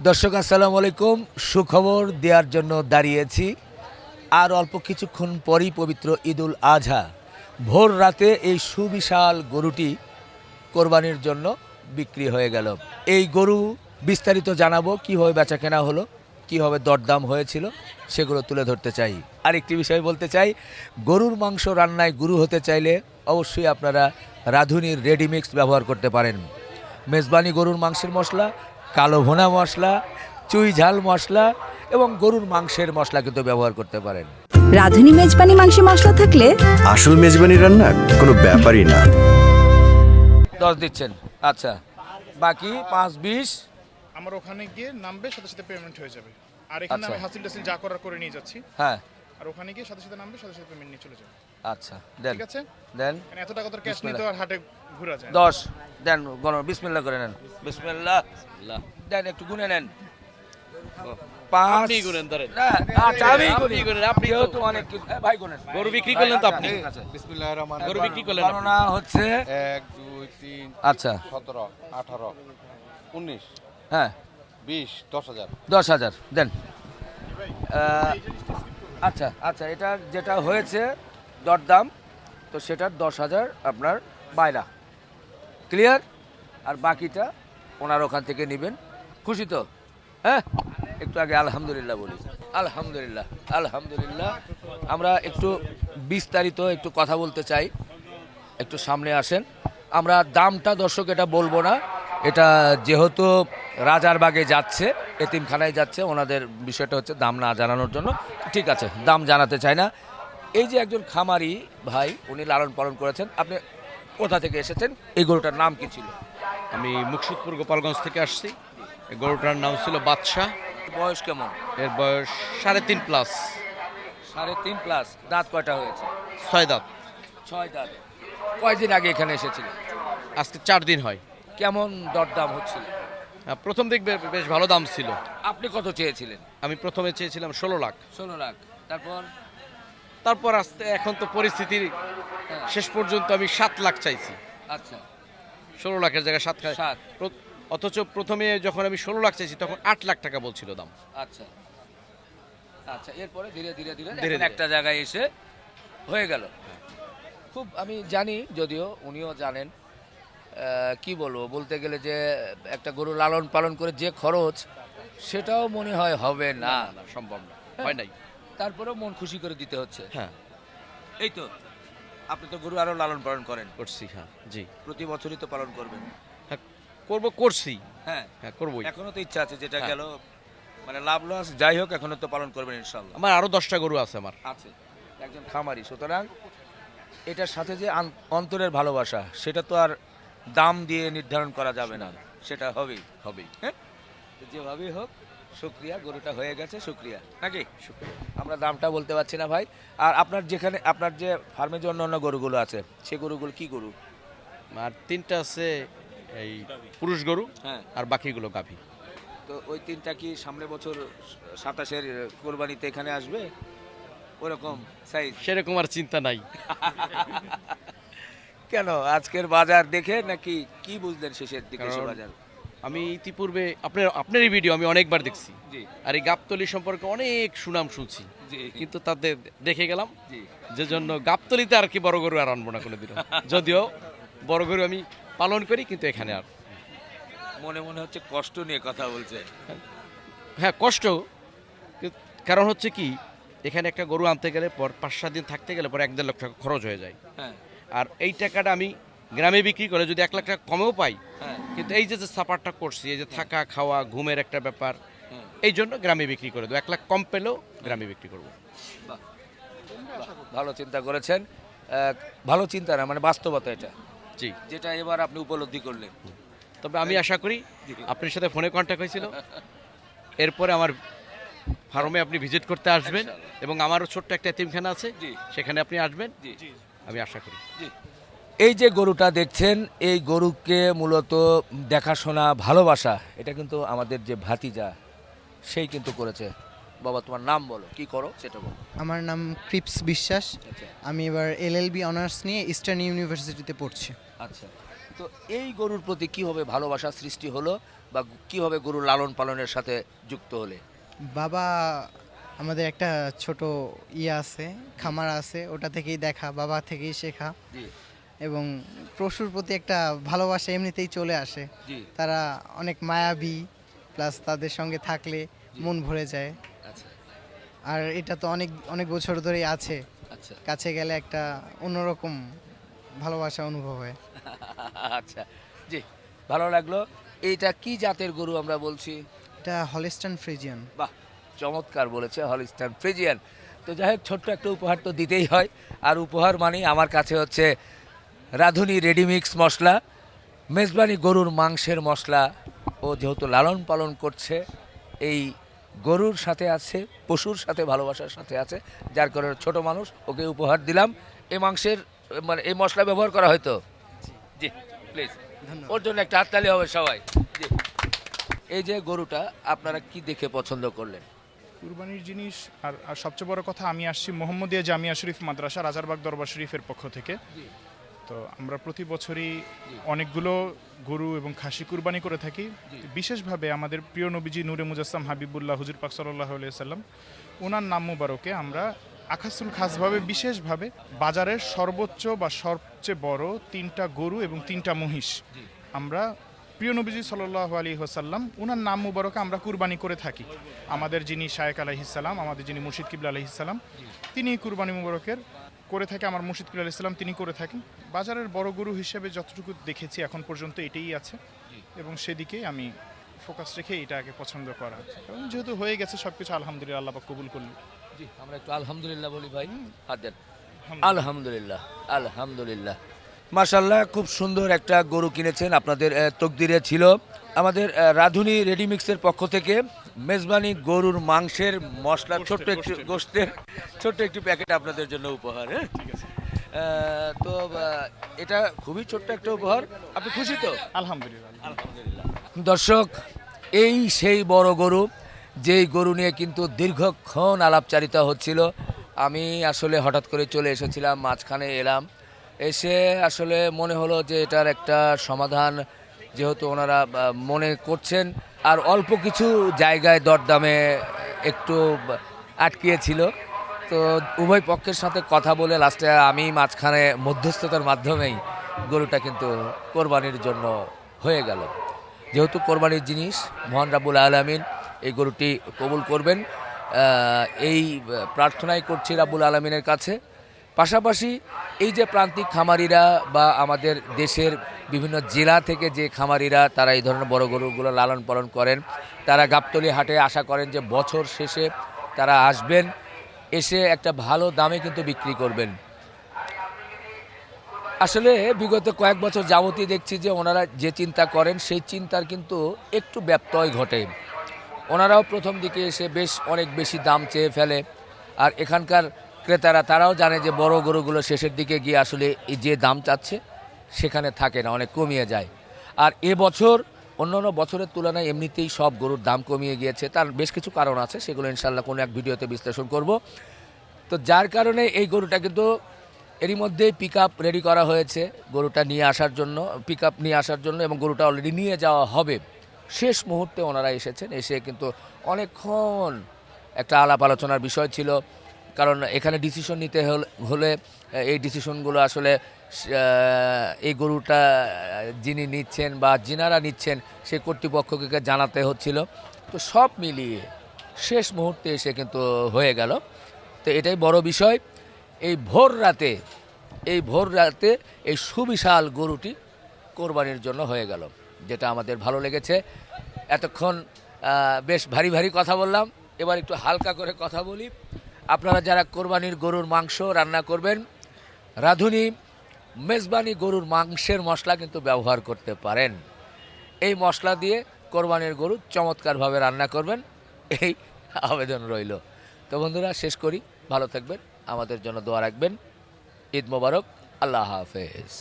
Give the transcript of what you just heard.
দর্শক আসসালামু আলাইকুম। সুখবর দেওয়ার জন্য দাঁড়িয়েছি। আর অল্প কিছুক্ষণ পরই পবিত্র ঈদুল আজহা। ভোর রাতে এই সুবিশাল গরুটি কোরবানির জন্য বিক্রি হয়ে গেল। এই গরু বিস্তারিত জানাবো, কীভাবে বেচা কেনা হলো, কীভাবে দরদাম হয়েছিল, সেগুলো তুলে ধরতে চাই। আরেকটি বিষয় বলতে চাই, গরুর মাংস রান্নায় গুরু হতে চাইলে অবশ্যই আপনারা রাঁধুনির রেডিমিক্স ব্যবহার করতে পারেন। মেজবানি গরুর মাংসের মশলা, কালো ভুনা মশলা, চুই ঝাল মশলা এবং গরুর মাংসের মশলা কিন্তু ব্যবহার করতে পারেন। রাঁধুনি মেজবানি মাংসে মশলা থাকলে আসল মেজবানি রান্না কোনো ব্যাপারই না। 10 দিচ্ছেন, আচ্ছা, বাকি 5-20। আমার ওখানে গিয়ে নামবে, সাথে সাথে পেমেন্ট হয়ে যাবে। আর এখানে আচ্ছা। আমি হাসিল টাসিল যা করার করে নিয়ে যাচ্ছি। হ্যাঁ, আর ওখানে গিয়ে সাথে সাথে নামবে, সাথে সাথে পেমেন্ট নিয়ে চলে যাবে। আচ্ছা দেন ঠিক আছে? দেন। মানে এত টাকা তোর ক্যাশ নিয়ে তো আর হাটে ঘোরা যায় না। 10 দেন, বিসমিল্লাহ করে নেন। বিসমিল্লাহ দেন, একটু গুনে নেন। 5 আপনি গুনেন, ধরেন। না, আচ্ছা আমি আপনি গুনেন, আপনি তো- যেহেতু অনেক কিছু, ভাই গুনেন। গরু বিক্রি করলেন তো আপনি। ঠিক আছে। বিসমিল্লাহির রহমানির গরু রহিম। বিক্রি করলেন আপনি। গণনা হচ্ছে 1 2 3 আচ্ছা 17 18 19 হ্যাঁ 20 10,000। 10,000 দেন। আচ্ছা আচ্ছা, এটা যেটা হয়েছে দরদাম, তো সেটার 10,000 আপনার বাইরা ক্লিয়ার। আর বাকিটা ওনার ওখান থেকে নেবেন। খুশি তো? হ্যাঁ, একটু আগে আলহামদুলিল্লাহ বলি। আলহামদুলিল্লাহ আলহামদুলিল্লাহ। আমরা একটু বিস্তারিত একটু কথা বলতে চাই, একটু সামনে আসেন। আমরা দামটা দর্শক এটা বলবো না, এটা যেহেতু রাজারবাগে যাচ্ছে, এতিমখানায় যাচ্ছে, ওনাদের বিষয়টা হচ্ছে দাম না জানানোর জন্য। ঠিক আছে, দাম জানাতে চাই না। এই যে একজন খামারি ভাই, উনি লালন পালন করেছেন, আপনি কোথা থেকে এসেছেন? এই গরুটার নাম কি ছিল? আমি মুকসুদপুর গোপালগঞ্জ থেকে আসছি। এই গরুটার নাম ছিল বাদশাহ। বয়স কেমন? এর বয়স 3.5 প্লাস। 3.5 প্লাস। দাঁত কয়টা হয়েছে? 6 দাঁত। 6 দাঁত। কয়দিন আগে এখানে এসেছিলেন? আজকে 4 দিন হয়। কেমন দরদাম হচ্ছিল? প্রথম দিক বেশ ভালো দাম ছিল। আপনি কত চেয়েছিলেন? আমি প্রথমে চেয়েছিলাম 16 লাখ। 16 লাখ। তারপর আস্তে এখন তো পরিস্থিতির শেষ পর্যন্ত আমি 7 লাখ চাইছি। আচ্ছা 16 লাখের জায়গায় 7 লাখ। 7। অথচ প্রথমে যখন আমি 16 লাখ চাইছি তখন 8 লাখ টাকা বলছিল দাম। আচ্ছা আচ্ছা, এরপরে ধীরে ধীরে ধীরে ধীরে এখন ধীরে। একটা জায়গায় এসে হয়ে গেল। খুব আমি জানি, যদিও উনিও জানেন, কি বলবো, বলতে গেলে যে একটা গরু লালন পালন করে যে খরচ, সেটাও মনে হয় হবে না। না, সম্ভব না, হয় নাই। তারপরেও মন খুশি করে দিতে হচ্ছে। হ্যাঁ, এই তো, আপনি তো গরু আরো লালন পালন করেন, করছি। হ্যাঁ, জি। প্রতি বছরই তো পালন করবেন। হ্যাঁ, করছি। হ্যাঁ, হ্যাঁ, করবোই। এখনো তো ইচ্ছা আছে, যেটা হ্যাঁ। গেল মানে লাভ লস যাই হোক, এখনো তো পালন করবেন ইনশাল্লাহ। আমার আরো 10টা গরু আছে আমার। আছে একজন খামারি, সুতরাং এটার সাথে যে অন্তরের ভালোবাসা, সেটা তো আর দাম দিয়ে নির্ধারণ করা যাবে না, সেটা হবেই। হ্যাঁ, তো যেভাবেই হোক, শুক্রিয়া, গরুটা হয়ে গেছে, শুক্রিয়া নাকি? আমরা দামটা বলতে পারছি না ভাই। আর আপনার যেখানে আপনার যে ফার্মে যে অন্য অন্য গরুগুলো আছে, সে গরুগুলো কি গরু? আর 3টা আছে এই পুরুষ গরু, হ্যাঁ, আর বাকিগুলো গাভী। তো ওই 3টা কি সামনে বছর 27-এর কোরবানিতে এখানে আসবে? ওরকম সাইজ? সেরকম আর চিন্তা নাই। কেন, আজকের বাজার দেখে নাকি কি বুঝলেন শেষের দিকে সে কারণ বাজার? আমি ইতিপূর্বে আপনার এই ভিডিও আমি অনেকবার দেখছি। জি আর এই গাবতলি সম্পর্কে অনেক সুনাম শুনছি, জি কিন্তু তাতে দেখে গেলাম জি। যে জন্য গাবতলিতে আর কি বড় গরু আর আনবো না কোনোদিনও। যদিও বড় গরু আমি পালন করি, কিন্তু এখানে আর। মনে মনে হচ্ছে কষ্ট নিয়ে কথা বলছে। হ্যাঁ, কষ্ট। কারণ হচ্ছে কি, এখানে একটা গরু আনতে গেলে পর 5-7 দিন থাকতে গেলে পর 1-1.5 লাখ টাকা খরচ হয়ে যায়। হ্যাঁ আর এই টাকাটা আমি গ্রামে বিক্রি করে যদি 1 লাখ টাকা কমেও পাই, হ্যাঁ কিন্তু এই যে সাপারটা করছি, এই যে থাকা খাওয়া ঘুমের একটা ব্যাপার, হ্যাঁ। এই জন্য গ্রামে বিক্রি করে দেবো। 1 লাখ কম পেলেও গ্রামে বিক্রি করবো। বাহ, বাহ, ভালো চিন্তা করেছেন। ভালো চিন্তা না, মানে বাস্তবতা এটা, জি। যেটা এবার আপনি উপলব্ধি করলেন। তবে আমি আশা করি আপনার সাথে ফোনে কন্ট্যাক্ট হয়েছিল, এরপরে আমার ফার্মে আপনি ভিজিট করতে আসবেন, ইনশাআল্লাহ। এবং আমারও ছোট্ট একটা এতিমখানা আছে, জি। সেখানে আপনি আসবেন, জি আমি আশা করি। জি। এই যে গরুটা দেখছেন, এই গরুকে মূলত দেখাশোনা, ভালোবাসা, এটা কিন্তু আমাদের যে ভাতিজা, সেই কিন্তু করেছে। বাবা, তোমার নাম বলো, কি করো সেটা বলো। আমার নাম ক্রিপস বিশ্বাস। আচ্ছা আমি এবার এলএলবি অনার্স নিয়ে ইস্টার্ন ইউনিভার্সিটিতে পড়ছি। আচ্ছা, তো এই গরুর প্রতি কীভাবে ভালোবাসা সৃষ্টি হলো, বা কিভাবে গরু লালন পালনের সাথে যুক্ত হলে? বাবা আমাদের একটা ছোট আছে, খামার আছে, ওটা থেকেই দেখা, বাবা থেকেই শেখা। জি এবং পশুর প্রতি একটা ভালোবাসা এমনিতেই চলে আসে। জি তারা অনেক মায়াবী, প্লাস তাদের সঙ্গে থাকলে মন ভরে যায়। আচ্ছা আর এটা তো অনেক অনেক বছর ধরেই আছে, আচ্ছা কাছে গেলে একটা অন্যরকম ভালোবাসা অনুভব হয়। আচ্ছা জি, ভালো লাগলো। এইটা কি জাতের গরু আমরা বলছি? এটা হলিস্টান ফ্রিজিয়ান। বাহ, চমৎকার বলেছে, হলিস্টাইন ফ্রিজিয়ান। তো যাই হোক, ছোট্ট একটা উপহার তো দিতেই হয়, আর উপহার মানেই আমার কাছে হচ্ছে রাঁধুনি রেডিমিক্স মশলা, মেজবানি গরুর মাংসের মশলা। ও যেহেতু লালন পালন করছে, এই গরুর সাথে আছে, পশুর সাথে ভালোবাসার সাথে আছে, যার কারণে ছোট মানুষ ওকে উপহার দিলাম। এই মাংসের মানে এই মশলা ব্যবহার করা হয়তো? জি প্লিজ, ওর জন্য একটা হাততালি হবে সবাই। জি, এই যে গরুটা আপনারা কি দেখে পছন্দ করলেন? কুরবানির জিনিস, আর আর সবচেয়ে বড় কথা, আমি আসছি মোহাম্মদিয়া জামিয়া শরীফ মাদ্রাসা রাজারবাগ দরবার শরীফের পক্ষ থেকে। তো আমরা প্রতি বছরই অনেকগুলো গরু এবং খাসি কুরবানি করে থাকি। বিশেষভাবে আমাদের প্রিয় নবীজি নূরে মুজাসসাম হাবিবুল্লাহ হুজুর পাক সাল্লাল্লাহু আলাইহি সাল্লাম, ওনার নাম মুবারকে আমরা আখাসুল খাসভাবে বিশেষভাবে বাজারের সর্বোচ্চ বা সবচেয়ে বড় 3টা গরু এবং 3টা মহিষ আমরা প্রিয় নবীজি সাল্লাল্লাহু আলাইহি ওয়াসাল্লাম ওনার নাম মুবারকে আমরা কুরবানি করে থাকি। আমাদের যিনি শায়েখ আলাইহিস সালাম, আমাদের যিনি মুর্শিদ কিবলা আলাইহিস সালাম, তিনি কুরবানি মুবারকের করে থাকে। আমার মুর্শিদ কিবলা আলাইহিস সালাম তিনি করে থাকেন। বাজারের বড় গরু হিসেবে যতটুকু দেখেছি এখন পর্যন্ত এটাই আছে, এবং সেদিকেই আমি ফোকাস রেখে এটাকে পছন্দ করা। এবং যেহেতু হয়ে গেছে সবকিছু, আলহামদুলিল্লাহ, আল্লাহ পাক কবুল করল। জি, আমরা একটু আলহামদুলিল্লাহ বলি ভাই, হাত দেন। আলহামদুলিল্লাহ, আলহামদুলিল্লাহ, মাশাল্লাহ, খুব সুন্দর একটা গরু কিনেছেন, আপনাদের তকদিরে ছিল। আমাদের রাঁধুনি রেডিমিক্সের পক্ষ থেকে মেজবানি গরুর মাংসের মশলা, ছোট্ট একটু গোশতের ছোট্ট একটি প্যাকেট আপনাদের জন্য উপহার। হ্যাঁ, তো এটা খুবই ছোট্ট একটা উপহার। আপনি খুশি তো? আলহামদুলিল্লাহ। আলহামদুলিল্লাহ। দর্শক, এই সেই বড় গরু, যেই গরু নিয়ে কিন্তু দীর্ঘক্ষণ আলাপচারিতা হচ্ছিল। আমি আসলে হঠাৎ করে চলে এসেছিলাম, মাঝখানে এলাম, এসে আসলে মনে হলো যে এটার একটা সমাধান যেহেতু ওনারা মনে করছেন, আর অল্প কিছু জায়গায় দরদামে একটু আটকিয়েছিল, তো উভয় পক্ষের সাথে কথা বলে লাস্টে আমি মাঝখানে মধ্যস্থতার মাধ্যমেই গরুটা কিন্তু কোরবানির জন্য হয়ে গেল। যেহেতু কোরবানির জিনিস, মহান রাব্বুল আলামিন এই গরুটি কবুল করবেন, এই প্রার্থনাই করছি রাব্বুল আলামিনের কাছে। পাশাপাশি এই যে প্রান্তিক খামারিরা বা আমাদের দেশের বিভিন্ন জেলা থেকে যে খামারিরা তারা এই ধরনের বড় গরুগুলো লালন পালন করেন, তারা গাবতলী হাটে আশা করেন যে বছর শেষে তারা আসবেন, এসে একটা ভালো দামে কিন্তু বিক্রি করবেন। আসলে বিগত কয়েক বছর যাবতই দেখছি যে ওনারা যে চিন্তা করেন সেই চিন্তার কিন্তু একটু ব্যত্যয় ঘটে। ওনারাও প্রথম দিকে এসে বেশ অনেক বেশি দাম চেয়ে ফেলে, আর এখানকার ক্রেতারা তারাও জানে যে বড় গরুগুলো শেষের দিকে গিয়ে আসলে যে দাম চাচ্ছে সেখানে থাকে না, অনেক কমিয়ে যায়। আর এবছর অন্যান্য বছরের তুলনায় এমনিতেই সব গরুর দাম কমিয়ে গিয়েছে, তার বেশ কিছু কারণ আছে, সেগুলো ইনশাল্লাহ কোনো এক ভিডিওতে বিশ্লেষণ করব। তো যার কারণে এই গরুটা কিন্তু এরই মধ্যেই পিক আপ রেডি করা হয়েছে গরুটা নিয়ে আসার জন্য, পিক আপ নিয়ে আসার জন্য, এবং গরুটা অলরেডি নিয়ে যাওয়া হবে। শেষ মুহূর্তে ওনারা এসেছেন, এসে কিন্তু অনেকক্ষণ একটা আলাপ আলোচনার বিষয় ছিল, কারণ এখানে ডিসিশন নিতে হলে এই ডিসিশনগুলো আসলে এই গরুটা যিনি নিচ্ছেন বা যিনারা নিচ্ছেন সেই কর্তৃপক্ষকে জানাতে হচ্ছিল। তো সব মিলিয়ে শেষ মুহূর্তে এসে কিন্তু হয়ে গেল। তো এটাই বড় বিষয়। এই ভোর রাতে এই সুবিশাল গরুটি কোরবানির জন্য হয়ে গেল, যেটা আমাদের ভালো লেগেছে। এতক্ষণ বেশ ভারী ভারী কথা বললাম, এবার একটু হালকা করে কথা বলি। আপনারা যারা কোরবানির গরুর মাংস রান্না করবেন, রাঁধুনি মেজবানি গরুর মাংসের মশলা কিন্তু ব্যবহার করতে পারেন। এই মশলা দিয়ে কোরবানির গরু চমৎকারভাবে রান্না করবেন, এই আবেদন রইল। তো বন্ধুরা, শেষ করি, ভালো থাকবেন, আমাদের জন্য দোয়া রাখবেন। ঈদ মোবারক, আল্লাহ হাফেজ।